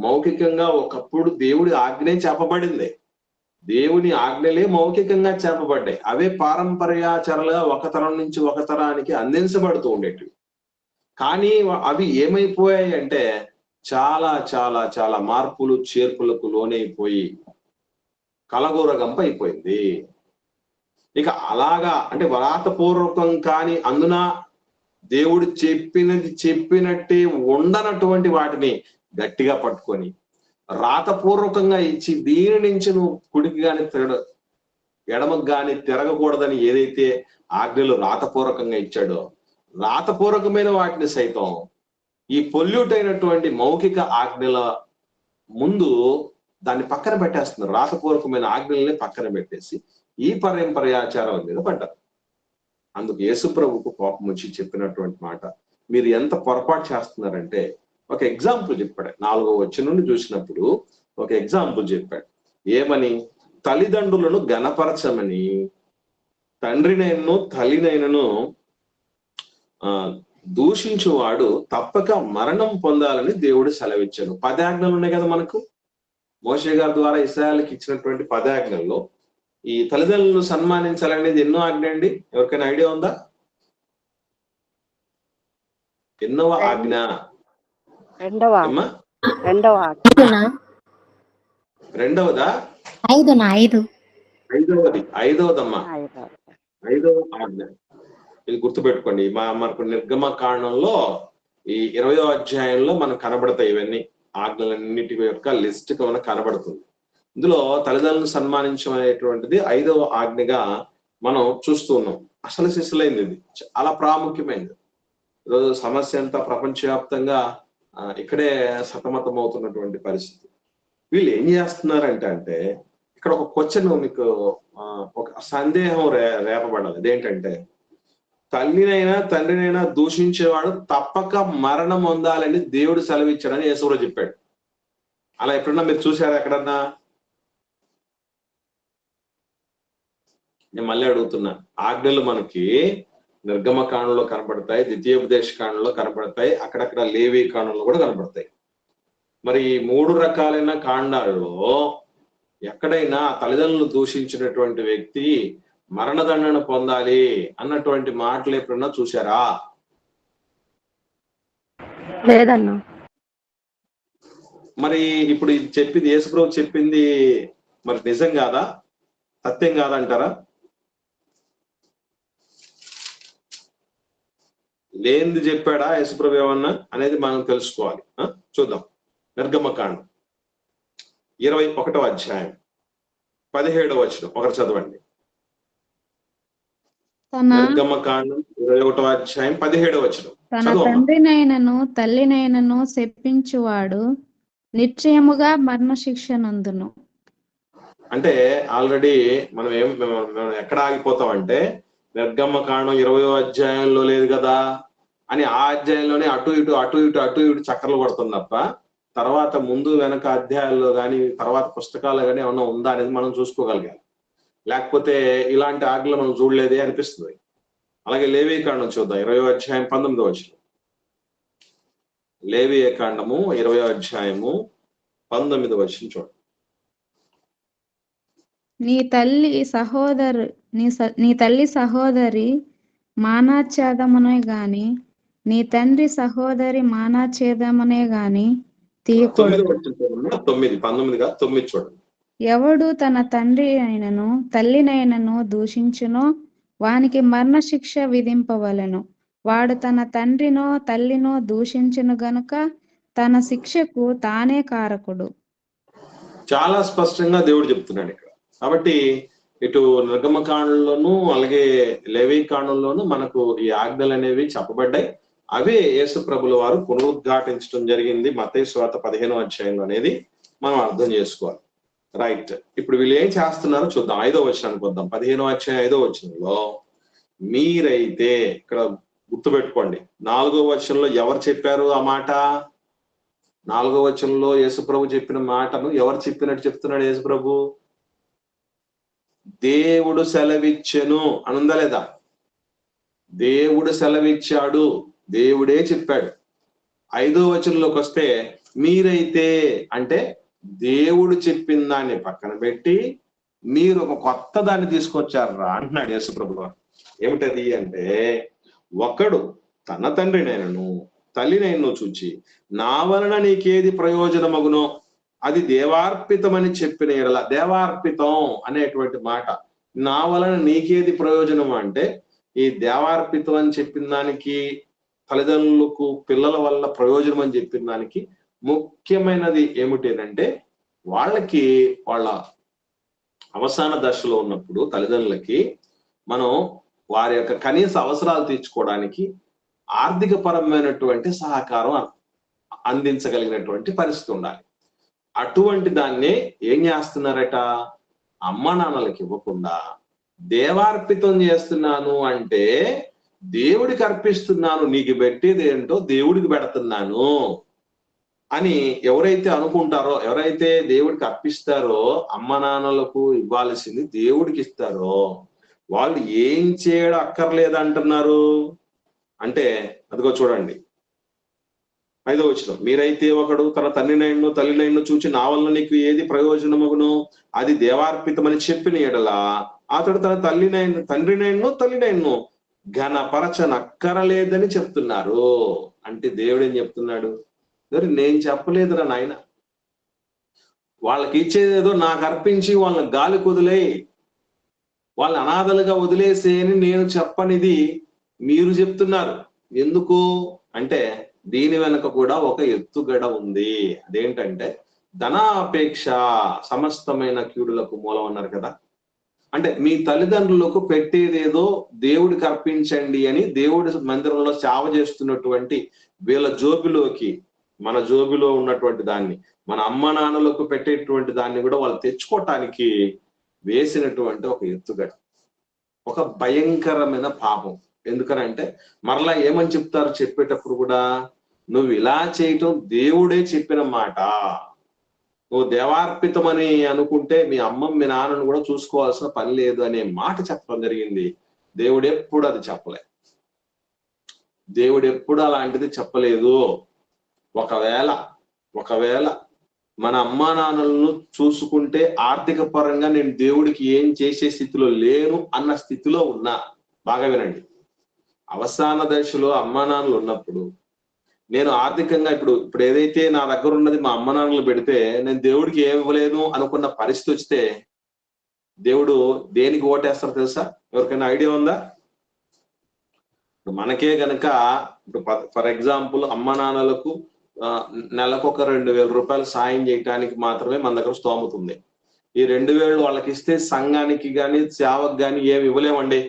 Speaker 1: మౌఖికంగా ఒకప్పుడు దేవుడి ఆజ్ఞే చెప్పబడింది. దేవుని ఆజ్ఞలే మౌఖికంగా చెప్పబడ్డాయి. అవే పారంపర్యాచారాలుగా ఒక తరం నుంచి ఒక తరానికి అందించబడుతూ ఉండేటివి. కానీ అవి ఏమైపోయాయి అంటే చాలా చాలా చాలా మార్పులు చేర్పులకు లోనైపోయి కలగూరగంప అయిపోయింది. ఇక అలాగా అంటే వ్రాతపూర్వకం కానీ అందున దేవుడు చెప్పినట్టే ఉండనటువంటి వాటిని గట్టిగా పట్టుకొని రాతపూర్వకంగా ఇచ్చి దీని నుంచి నువ్వు కుడికి కానీ ఎడమకు కానీ తిరగకూడదని ఏదైతే ఆజ్ఞలు రాతపూర్వకంగా ఇచ్చాడో, రాతపూర్వకమైన వాటిని సైతం ఈ పొల్యూట్ అయినటువంటి మౌఖిక ఆజ్ఞల ముందు దాన్ని పక్కన పెట్టేస్తున్నారు. రాతపూర్వకమైన ఆజ్ఞల్ని పక్కన పెట్టేసి ఈ పర్యంపర్యాచారాల మీద పడ్డారు. అందుకు యేసుప్రభుకు కోపం వచ్చి చెప్పినటువంటి మాట, మీరు ఎంత పొరపాటు చేస్తున్నారంటే, ఒక ఎగ్జాంపుల్ చెప్పాడు. 4వ వచనం నుండి చూసినప్పుడు ఒక ఎగ్జాంపుల్ చెప్పాడు. ఏమని? తల్లిదండ్రులను గణపరచమని తండ్రినైనను తల్లినైనను దూషించువాడు తప్పక మరణం పొందాలని దేవుడు సెలవిచ్చాడు. 10 ఆజ్ఞలు ఉన్నాయి కదా మనకు. మోషే గారి ద్వారా ఇశ్రాయేలుకి ఇచ్చినటువంటి 10 ఆజ్ఞల్లో ఈ తల్లిదండ్రులను సన్మానించాలనేది ఎన్నో ఆజ్ఞ అండి? ఎవరికైనా ఐడియా ఉందా? ఎన్నవ ఆజ్ఞ? రెండవదా? ఐదవదమ్మా. 5వ ఆజ్ఞ. ఇది గుర్తుపెట్టుకోండి. మనకు నిర్గమ కాండంలో ఈ 20వ అధ్యాయంలో మనకు కనబడతాయి ఇవన్నీ. ఆజ్ఞలన్నిటి యొక్క లిస్ట్ మనకు కనబడుతుంది. ఇందులో తల్లిదండ్రులను సన్మానించమనేటువంటిది 5వ ఆజ్ఞగా మనం చూస్తూ ఉన్నాం. అసలు సిసలైంది. ఇది చాలా ప్రాముఖ్యమైనది. ఈరోజు సమస్య అంతా ప్రపంచవ్యాప్తంగా ఇక్కడే సతమతం అవుతున్నటువంటి పరిస్థితి. వీళ్ళు ఏం చేస్తున్నారంటే ఇక్కడ ఒక క్వశ్చన్ మీకు ఒక సందేహం రేపబడాలి. అదేంటంటే, తల్లినైనా తండ్రినైనా దూషించేవాడు తప్పక మరణం పొందాలని దేవుడు సెలవిచ్చాడని యేసుప్రభు చెప్పాడు. అలా ఎప్పుడన్నా మీరు చూసారా ఎక్కడన్నా? నేను మళ్ళీ అడుగుతున్నా. ఆజ్ఞలు మనకి నిర్గమ కాండంలో కనబడతాయి, ద్వితీయోపదేశ కాండంలో కనబడతాయి, అక్కడక్కడ లేవి కాండంలో కూడా కనబడతాయి. మరి ఈ 3 రకాలైన కాండాల్లో ఎక్కడైనా తల్లిదండ్రులు దూషించినటువంటి వ్యక్తి మరణదండన పొందాలి అన్నటువంటి మాటలు ఎప్పుడన్నా చూసారా?
Speaker 2: లేదన్నా.
Speaker 1: మరి ఇప్పుడు ఇది చెప్పింది యేసుప్రభు చెప్పింది మరి నిజం కాదా, సత్యం కాదంటారా? లేనిది చెప్పాడా యేసుప్రభు ఏమన్నా అనేది మనం తెలుసుకోవాలి. చూద్దాం. నిర్గమకాండం 21వ అధ్యాయం 17వ వచనం ఒకరు చదవండి. నిర్గమకాండం 21వ అధ్యాయం 17వ వచనం.
Speaker 3: తన తండ్రినైనను తల్లినైనను శపించువాడు నిశ్చయముగా మరణశిక్ష నందును.
Speaker 1: అంటే ఆల్రెడీ మనం ఎక్కడ ఆగిపోతామంటే, నిర్గమకాండం 20వ అధ్యాయంలో లేదు కదా అని ఆ అధ్యాయంలోనే అటు ఇటు చక్కర్లు కొడుతుంది తప్ప తర్వాత ముందు వెనక అధ్యాయాల్లో కానీ తర్వాత పుస్తకాలు కానీ ఏమన్నా ఉందా అనేది మనం చూసుకోగలిగాలి. లేకపోతే ఇలాంటి ఆజ్ఞలు మనం చూడలేదే అనిపిస్తుంది. అలాగే లేవి కాండం చూద్దాం. 20వ అధ్యాయం 19వ వచనం. లేవి కాండము 20వ అధ్యాయము 19వ వచనం చూడండి.
Speaker 3: నీ తల్లి సహోదరి మానాఛేదమునే గాని నీ తండ్రి సహోదరి మానాఛేదమునే గాని తీయకూడదు.
Speaker 1: 19 చూడండి.
Speaker 3: ఎవడు తన తండ్రి అయినను తల్లినైనను దూషించునో వానికి మరణశిక్ష విధింపవలెను. వాడు తన తండ్రినో తల్లినో దూషించును గనుక తన శిక్షకు తానే కారకుడు.
Speaker 1: చాలా స్పష్టంగా దేవుడు చెప్తున్నాడు ఇక్కడ. కాబట్టి ఇటు నిర్గమకాండంలోను అలాగే లేవి కాండంలోను మనకు ఈ ఆజ్ఞలు అనేవి చెప్పబడ్డాయి. అవే యేసు ప్రభుల వారు పునరుద్ఘాటించడం జరిగింది మత్తయి సువార్త 15వ అధ్యాయంలో అనేది మనం అర్థం చేసుకోవాలి. రైట్, ఇప్పుడు వీళ్ళు ఏం చేస్తున్నారో చూద్దాం. 5వ వచనానికి వద్దాం. 15వ అధ్యాయం 5వ వచనంలో మీరైతే, ఇక్కడ గుర్తుపెట్టుకోండి, 4వ వచనంలో ఎవరు చెప్పారు ఆ మాట? 4వ వచనంలో యేసుప్రభు చెప్పిన మాటను ఎవరు చెప్పినట్టు చెప్తున్నాడు యేసుప్రభు? దేవుడు సెలవిచ్చెను అని ఉందా లేదా? దేవుడు సెలవిచ్చాడు, దేవుడే చెప్పాడు. 5వ వచనంలోకి వస్తే మీరైతే అంటే దేవుడు చెప్పిన దాన్ని పక్కన పెట్టి మీరు ఒక కొత్త దాన్ని తీసుకొచ్చారా అంటున్నాడు యేసుప్రభు వారు. ఏమిటది అంటే, ఒకడు తన తండ్రినైనను తల్లినైనను చూచి నా వలన నీకేది ప్రయోజనమగునో అది దేవార్పితమని చెప్పిన ఎడల, దేవార్పితం అనేటువంటి మాట, నా వలన నీకేది ప్రయోజనం అంటే ఈ దేవార్పితం అని చెప్పిన దానికి, తల్లిదండ్రులకు పిల్లల వల్ల ప్రయోజనం అని చెప్పిన దానికి ముఖ్యమైనది ఏమిటంటే, వాళ్ళకి వాళ్ళ అవసాన దశలో ఉన్నప్పుడు తల్లిదండ్రులకి మనం వారి యొక్క కనీస అవసరాలు తీర్చుకోవడానికి ఆర్థిక పరమైనటువంటి సహకారం అందించగలిగినటువంటి పరిస్థితి ఉండాలి. అటువంటి దాన్ని ఏం చేస్తున్నారట? అమ్మ నాన్నలకి ఇవ్వకుండా దేవార్పితం చేస్తున్నాను అంటే దేవుడికి అర్పిస్తున్నాను, నీకు పెట్టేది ఏంటో దేవుడికి పెడుతున్నాను అని ఎవరైతే అనుకుంటారో, ఎవరైతే దేవుడికి అర్పిస్తారో, అమ్మ నాన్నలకు ఇవ్వాల్సింది దేవుడికి ఇస్తారో వాళ్ళు ఏం చేయడం అక్కర్లేదు అంటున్నారు. అంటే అదిగో చూడండి 5వ వచనం, మీరైతే ఒకడు తన తండ్రినైను తల్లినైను చూచి నా వల్ల నీకు ఏది ప్రయోజనమగునో అది దేవార్పితమని చెప్పిన ఎడల అతడు తన తండ్రినైను తల్లినైను ఘనపరచనక్కరలేదని చెప్తున్నారు. అంటే దేవుడు ఏం చెప్తున్నాడు? నేను చెప్పలేదురా నాయన, వాళ్ళకి ఇచ్చేదేదో నాకు అర్పించి వాళ్ళని గాలి కుదిలే, వాళ్ళని అనాథలుగా వదిలేసే అని నేను చెప్పనిది మీరు చెప్తున్నారు. ఎందుకు అంటే దీని వెనక కూడా ఒక ఎత్తుగడ ఉంది. అదేంటంటే ధనాపేక్ష సమస్తమైన కీడులకు మూలం అన్నారు కదా. అంటే మీ తల్లిదండ్రులకు పెట్టేదేదో దేవుడికి అర్పించండి అని దేవుడి మందిరంలో సేవ చేస్తున్నటువంటి వీళ్ళ జోబిలోకి, మన జోబిలో ఉన్నటువంటి దాన్ని, మన అమ్మ నాన్నలకు పెట్టేటువంటి దాన్ని కూడా వాళ్ళు తెచ్చుకోవటానికి వేసినటువంటి ఒక ఎత్తుగడ, ఒక భయంకరమైన పాపం. ఎందుకనంటే మరలా ఏమని చెప్తారు చెప్పేటప్పుడు కూడా, నువ్వు ఇలా చేయటం దేవుడే చెప్పిన మాట, నువ్వు దేవార్పితమని అనుకుంటే మీ అమ్మ మీ నాన్నను కూడా చూసుకోవాల్సిన పని లేదు అనే మాట చెప్పడం జరిగింది. దేవుడు ఎప్పుడు అది చెప్పలే, దేవుడు ఎప్పుడు అలాంటిది చెప్పలేదు. ఒకవేళ మన అమ్మా నాన్నలను చూసుకుంటే ఆర్థిక పరంగా నేను దేవుడికి ఏం చేసే స్థితిలో లేను అన్న స్థితిలో ఉన్నా, బాగా వినండి, అవసాన దశలో అమ్మా నాన్నలు ఉన్నప్పుడు నేను ఆర్థికంగా ఇప్పుడు ఏదైతే నా దగ్గర ఉన్నది మా అమ్మ నాన్నలు పెడితే నేను దేవుడికి ఏమి ఇవ్వలేను అనుకున్న పరిస్థితి వస్తే దేవుడు దేనికి ఓటేస్తారో తెలుసా? ఎవరికైనా ఐడియా ఉందా? మనకే గనక ఇప్పుడు ఫర్ ఎగ్జాంపుల్ అమ్మ నాన్నలకు నెలకు ఒక 2,000 రూపాయలు సాయం చేయడానికి మాత్రమే మన దగ్గర స్తోమత ఉంది. ఈ 2,000 వాళ్ళకి ఇస్తే సంఘానికి కానీ సేవకు కానీ ఏమి ఇవ్వలేమండి.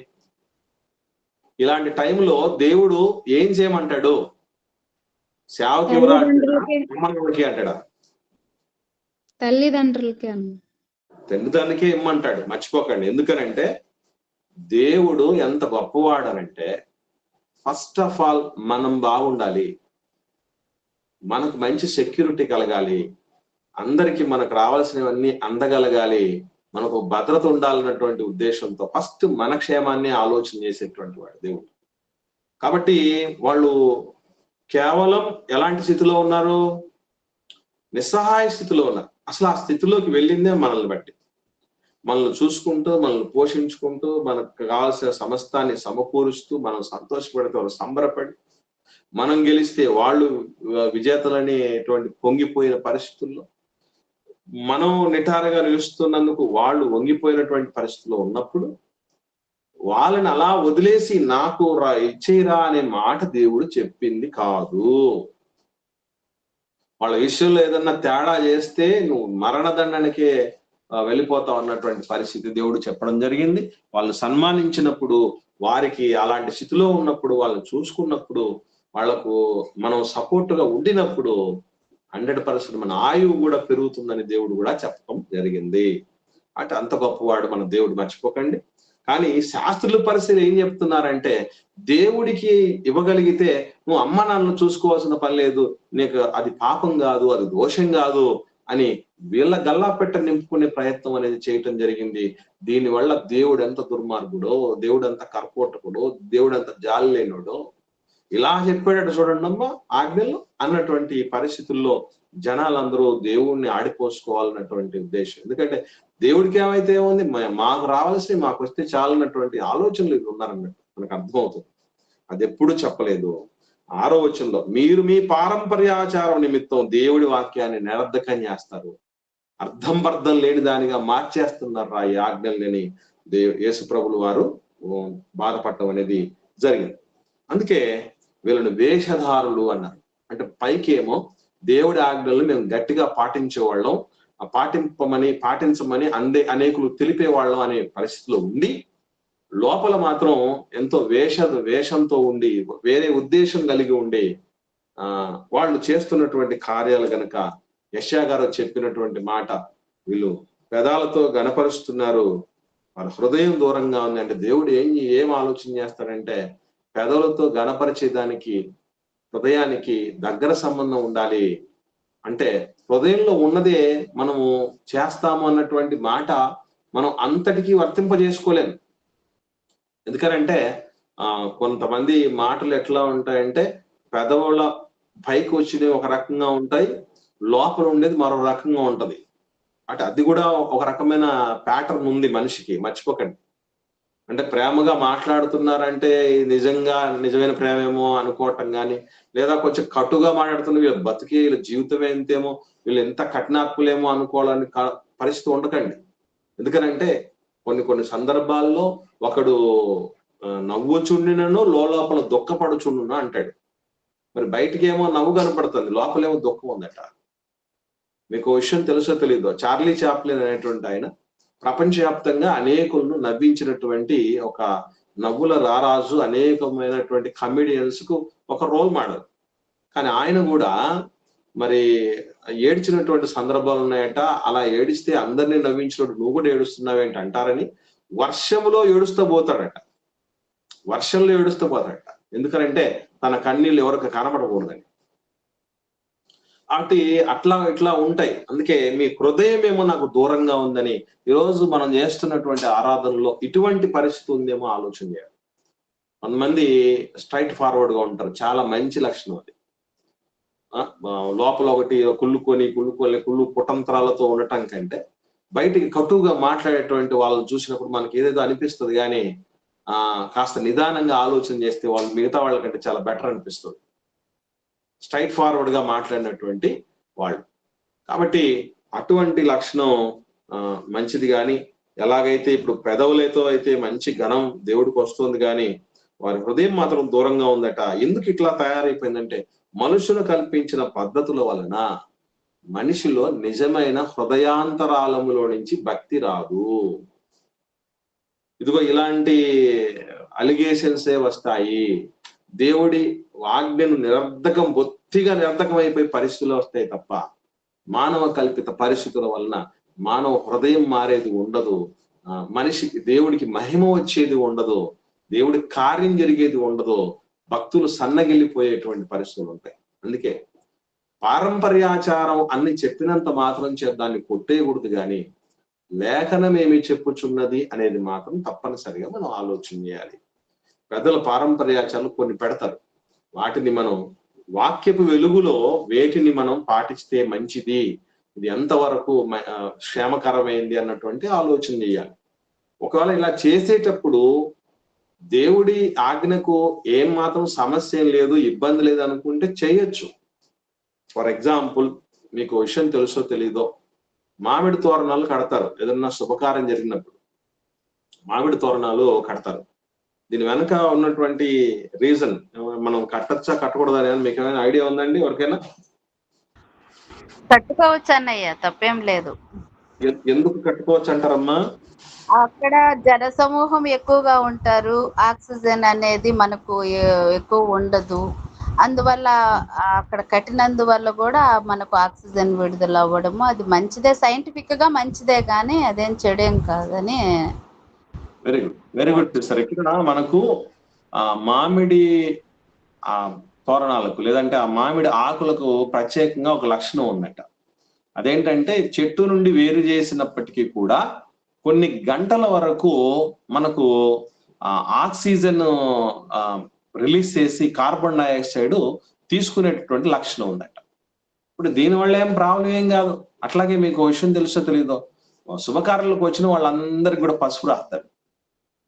Speaker 1: ఇలాంటి టైంలో దేవుడు ఏం చేయమంటాడు? సేవకి ఇవ్వరా అంటాడా? తల్లిదండ్రులకే ఇమ్మంటాడు. మర్చిపోకండి. ఎందుకనంటే దేవుడు ఎంత గొప్పవాడనంటే, ఫస్ట్ ఆఫ్ ఆల్ మనం బాగుండాలి, మనకు మంచి సెక్యూరిటీ కలగాలి, అందరికి మనకు రావాల్సినవన్నీ అందగలగాలి, మనకు భద్రత ఉండాలన్నటువంటి ఉద్దేశంతో ఫస్ట్ మన క్షేమాన్ని ఆలోచన చేసేటువంటి వాడు దేవుడు. కాబట్టి వాళ్ళు కేవలం ఎలాంటి స్థితిలో ఉన్నారు? నిస్సహాయ స్థితిలో ఉన్నారు. అసలు ఆ స్థితిలోకి వెళ్ళిందే మనల్ని బట్టి. మనల్ని చూసుకుంటూ, మనల్ని పోషించుకుంటూ, మనకు కావాల్సిన సమస్తాన్ని సమకూరుస్తూ, మనం సంతోషపడితే వాళ్ళు సంబరపడి, మనం గెలిస్తే వాళ్ళు విజేతలనేటువంటి పొంగిపోయిన పరిస్థితుల్లో, మనం నిటారుగా నిలుస్తున్నందుకు వాళ్ళు వంగిపోయినటువంటి పరిస్థితిలో ఉన్నప్పుడు వాళ్ళని అలా వదిలేసి నాకు ఇచ్చేరా అనే మాట దేవుడు చెప్పింది కాదు. వాళ్ళ విషయంలో ఏదన్నా తేడా చేస్తే నువ్వు మరణదండనకే వెళ్ళిపోతా ఉన్నటువంటి పరిస్థితి దేవుడు చెప్పడం జరిగింది. వాళ్ళు సన్మానించినప్పుడు, వారికి అలాంటి స్థితిలో ఉన్నప్పుడు, వాళ్ళని చూసుకున్నప్పుడు, వాళ్లకు మనం సపోర్ట్ గా ఉండినప్పుడు 100% మన ఆయువు కూడా పెరుగుతుందని దేవుడు కూడా చెప్పడం జరిగింది. అంటే అంత గొప్పవాడు మన దేవుడు, మర్చిపోకండి. కానీ శాస్త్రుల పరిస్థితులు ఏం చెప్తున్నారంటే, దేవుడికి ఇవ్వగలిగితే నువ్వు అమ్మ నాన్నలు చూసుకోవాల్సిన పని లేదు, నీకు అది పాపం కాదు, అది దోషం కాదు అని వీళ్ళ గల్లాపెట్ట నింపుకునే ప్రయత్నం అనేది చేయటం జరిగింది. దీనివల్ల దేవుడు ఎంత దుర్మార్గుడో, దేవుడు ఎంత కర్కోటకుడో, దేవుడు ఎంత జాలి లేనుడో ఇలా చెప్పాడట చూడండి అమ్మా ఆజ్ఞలు అన్నటువంటి పరిస్థితుల్లో జనాలందరూ దేవుణ్ణి ఆడిపోసుకోవాలన్నటువంటి ఉద్దేశం. ఎందుకంటే దేవుడికి ఏమైతే ఏముంది, మాకు రావాల్సి మాకు వస్తే చాలన్నటువంటి ఆలోచనలు ఉన్నారన్నట్టు మనకు అర్థమవుతుంది. అది ఎప్పుడు చెప్పలేదు. 6వ వచనంలో, మీరు మీ పారంపర్యాచారం నిమిత్తం దేవుడి వాక్యాన్ని నిరర్ధకం చేస్తారు, అర్థం పర్థం లేని దానిగా మార్చేస్తున్నారు ఈ ఆజ్ఞల్ని యేసు ప్రభులు వారు బాధపడటం అనేది జరిగింది. అందుకే వీళ్ళని వేషధారులు అన్నారు. అంటే పైకేమో దేవుడి ఆజ్ఞలను మేము గట్టిగా పాటించేవాళ్ళం, పాటించమని అనేకులు తెలిపేవాళ్ళం అనే పరిస్థితిలో ఉండి, లోపల మాత్రం ఎంతో వేషంతో ఉండి, వేరే ఉద్దేశం కలిగి ఉండి వాళ్ళు చేస్తున్నటువంటి కార్యాలు గనక యెషయా గారు చెప్పినటువంటి మాట, వీళ్ళు పెదాలతో గణపరుస్తున్నారు, వాళ్ళ హృదయం దూరంగా ఉంది. అంటే దేవుడు ఏం ఆలోచన చేస్తాడంటే, పెదవులతో గణపరిచేదానికి హృదయానికి దగ్గర సంబంధం ఉండాలి. అంటే హృదయంలో ఉన్నదే మనము చేస్తాము అన్నటువంటి మాట మనం అంతటికీ వర్తింపజేసుకోలేము. ఎందుకనంటే కొంతమంది మాటలు ఎట్లా ఉంటాయంటే, పెదవుల పైకి వచ్చినవి ఒక రకంగా ఉంటాయి, లోపల ఉండేది మరో రకంగా ఉంటది. అంటే అది కూడా ఒక రకమైన ప్యాటర్న్ ఉంది మనిషికి, మర్చిపోకండి. అంటే ప్రేమగా మాట్లాడుతున్నారంటే నిజమైన ప్రేమేమో అనుకోవటం కానీ, లేదా కొంచెం కటుగా మాట్లాడుతున్న వీళ్ళ బతికి వీళ్ళ జీవితమే ఎంతేమో, వీళ్ళు ఎంత కఠినాత్ములేమో అనుకోవాలని పరిస్థితి ఉండకండి. ఎందుకనంటే కొన్ని సందర్భాల్లో ఒకడు నవ్వుచుండినను లోపల దుఃఖపడుచుండును అంటాడు. మరి బయటికి ఏమో నవ్వు కనపడుతుంది, లోపలేమో దుఃఖం ఉందట. మీకు విషయం తెలుసో తెలీదో, చార్లీ చాప్లిన్ అనేటువంటి ఆయన ప్రపంచవ్యాప్తంగా అనేకులను నవ్వించినటువంటి ఒక నవ్వుల రారాజు, అనేకమైనటువంటి కమెడియన్స్ కు ఒక రోల్ మోడల్. కానీ ఆయన కూడా మరి ఏడ్చినటువంటి సందర్భాలు ఉన్నాయట. అలా ఏడిస్తే అందరినీ నవ్వించినట్టు నువ్వు కూడా ఏడుస్తున్నావేంటి అంటారని వర్షంలో ఏడుస్తూ పోతాడట. వర్షంలో ఏడుస్తూ పోతాడట. ఎందుకనంటే తన కన్నీళ్ళు ఎవరికి కనపడకూడదని. అంటే ఇట్లా ఉంటాయి. అందుకే మీ హృదయం ఏమో నాకు దూరంగా ఉందని ఈరోజు మనం చేస్తున్నటువంటి ఆరాధనలో ఇటువంటి పరిస్థితి ఉందేమో ఆలోచన చేయాలి. కొంతమంది స్ట్రైట్ ఫార్వర్డ్ గా ఉంటారు, చాలా మంచి లక్షణం అది. లోపల ఒకటి కుళ్ళు కుటంత్రాలతో ఉండటం కంటే బయటికి కటువుగా మాట్లాడేటువంటి వాళ్ళని చూసినప్పుడు మనకి ఏదేదో అనిపిస్తుంది, కానీ కాస్త నిదానంగా ఆలోచన చేస్తే వాళ్ళు మిగతా వాళ్ళకంటే చాలా బెటర్ అనిపిస్తుంది, స్ట్రైట్ ఫార్వర్డ్ గా మాట్లాడినటువంటి వాళ్ళు. కాబట్టి అటువంటి లక్షణం మంచిది. కానీ ఎలాగైతే ఇప్పుడు పెదవులతో అయితే మంచి ఘనం దేవుడికి వస్తుంది, కానీ వారి హృదయం మాత్రం దూరంగా ఉందట. ఎందుకు ఇట్లా తయారైపోయిందంటే, మనుషులు కల్పించిన పద్ధతుల వలన మనిషిలో నిజమైన హృదయాంతరాలములో నుంచి భక్తి రాదు. ఇదిగో ఇలాంటి అలిగేషన్సే వస్తాయి. దేవుడి ఆజ్ఞను బొత్తిగా నిరర్ధకం అయిపోయి పరిస్థితులు వస్తాయి తప్ప, మానవ కల్పిత పరిస్థితుల వలన మానవ హృదయం మారేది ఉండదు, మనిషికి దేవుడికి మహిమ వచ్చేది ఉండదు, దేవుడి కార్యం జరిగేది ఉండదు, భక్తులు సన్నగిల్లిపోయేటువంటి పరిస్థితులు ఉంటాయి. అందుకే పారంపర్యాచారం అన్ని చెప్పినంత మాత్రం దాన్ని కొట్టేయకూడదు, కానీ లేఖనం ఏమి చెప్పుచున్నది అనేది మాత్రం తప్పనిసరిగా మనం ఆలోచన చేయాలి. పెద్దల పారంపర్యాచారాలు కొన్ని పెడతారు, వాటిని మనం వాక్యపు వెలుగులో వేటిని మనం పాటిస్తే మంచిది, ఇది ఎంతవరకు క్షేమకరమైంది అన్నటువంటి ఆలోచన చేయాలి. ఒకవేళ ఇలా చేసేటప్పుడు దేవుడి ఆజ్ఞకు ఏం మాత్రం సమస్య లేదు, ఇబ్బంది లేదు అనుకుంటే చేయొచ్చు. ఫర్ ఎగ్జాంపుల్, మీకు విషయం తెలుసో తెలీదో, మామిడి తోరణాలు కడతారు. ఏదన్నా శుభకార్యం జరిగినప్పుడు మామిడి తోరణాలు కడతారు. దీని వెనక ఉన్నటువంటి రీజన్ మనం కట్టచ్చా కట్టకూడదా అని మీకు ఏమైనా ఐడియా ఉందండి ఎవరికైనా?
Speaker 2: కట్టుకోవచ్చు అన్నయ్య, తప్పేం లేదు.
Speaker 1: ఎందుకు కట్టుకోవచ్చు అంటారమ్మా?
Speaker 7: అక్కడ జనసమూహం ఎక్కువగా ఉంటారు, ఆక్సిజన్ అనేది మనకు ఎక్కువ ఉండదు. అందువల్ల అక్కడ కట్టినందువల్ల కూడా మనకు ఆక్సిజన్ విడుదల అవ్వడము అది మంచిదే, సైంటిఫిక్ గా మంచిదే, కానీ అదేం చెడేం కాదని.
Speaker 1: Very good sister. ఇక్కడ మనకు మామిడి తోరణాలకు లేదంటే ఆ మామిడి ఆకులకు ప్రత్యేకంగా ఒక లక్షణం ఉందట. అదేంటంటే చెట్టు నుండి వేరు చేసినప్పటికీ కూడా కొన్ని గంటల వరకు మనకు ఆక్సిజన్ రిలీజ్ చేసి కార్బన్ డైఆక్సైడ్ తీసుకునేటటువంటి లక్షణం ఉందట. ఇప్పుడు దీనివల్ల ఏం ప్రాబ్లం ఏం కాదు. అట్లాగే మీకు విషయం తెలుసో తెలీదో, శుభకార్యాలకు వచ్చిన వాళ్ళందరికీ కూడా పసుపు రాస్తారు.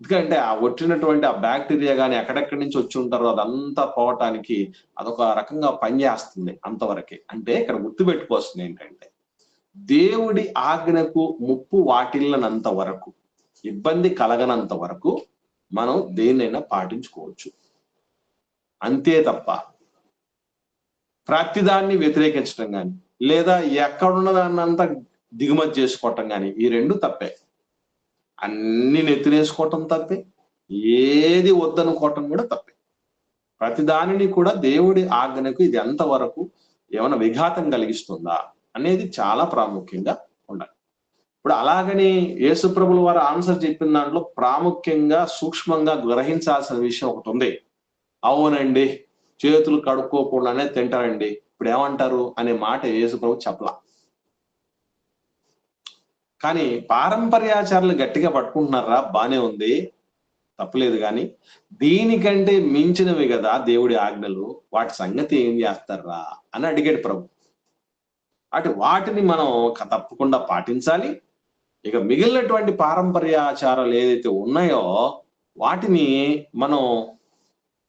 Speaker 1: ఎందుకంటే ఆ వచ్చినటువంటి ఆ బ్యాక్టీరియా కానీ ఎక్కడెక్కడి నుంచి వచ్చి ఉంటారో అదంతా పోవటానికి అదొక రకంగా పనిచేస్తుంది అంతవరకే. అంటే ఇక్కడ గుర్తుపెట్టుకోవాల్సింది ఏంటంటే దేవుడి ఆజ్ఞకు ముప్పు వాటిల్లనంత వరకు, ఇబ్బంది కలగనంత వరకు మనం దేన్నైనా పాటించుకోవచ్చు. అంతే తప్ప ప్రతిదాన్ని వ్యతిరేకించడం కానీ లేదా ఎక్కడున్న దాన్నంతా దిగుమతి చేసుకోవటం కానీ ఈ రెండు తప్పే. అన్ని నెత్తినేసుకోవటం తప్పే, ఏది వద్దనుకోవటం కూడా తప్పే. ప్రతిదానిని కూడా దేవుడి ఆజ్ఞకు ఇది ఎంతవరకు ఏమైనా విఘాతం కలిగిస్తుందా అనేది చాలా ప్రాముఖ్యంగా ఉండాలి. ఇప్పుడు అలాగని యేసుప్రభుల వారు ఆన్సర్ చెప్పిన దాంట్లో ప్రాముఖ్యంగా సూక్ష్మంగా గ్రహించాల్సిన విషయం ఒకటి ఉంది. అవునండి, చేతులు కడుక్కోకుండానే తింటారండి, ఇప్పుడు ఏమంటారు అనే మాట యేసుప్రభు చెప్పలా. కానీ పారంపర్యాచారాలు గట్టిగా పట్టుకుంటున్నారా, బానే ఉంది, తప్పలేదు. కానీ దీనికంటే మించినవి కదా దేవుడి ఆజ్ఞలు, వాటి సంగతి ఏం చేస్తారా అని అడిగాడు ప్రభు. వాటిని మనం తప్పకుండా పాటించాలి. ఇక మిగిలినటువంటి పారంపర్యాచారాలు ఏదైతే ఉన్నాయో వాటిని మనం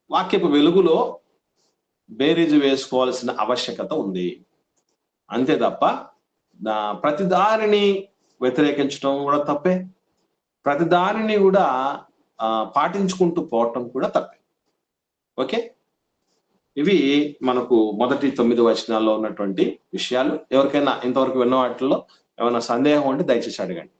Speaker 1: వాక్యపు వెలుగులో బేరీజు వేసుకోవాల్సిన ఆవశ్యకత ఉంది. అంతే తప్ప ప్రతిదానిని వ్యతిరేకించడం కూడా తప్పే, ప్రతిదానిని కూడా పాటించుకుంటూ పోవటం కూడా తప్పే. ఓకే, ఇవి మనకు మొదటి 9 వచనాల్లో ఉన్నటువంటి విషయాలు. ఎవరికైనా ఇంతవరకు విన్న వాటిల్లో ఏమైనా సందేహం ఉంటే దయచేసి అడగండి.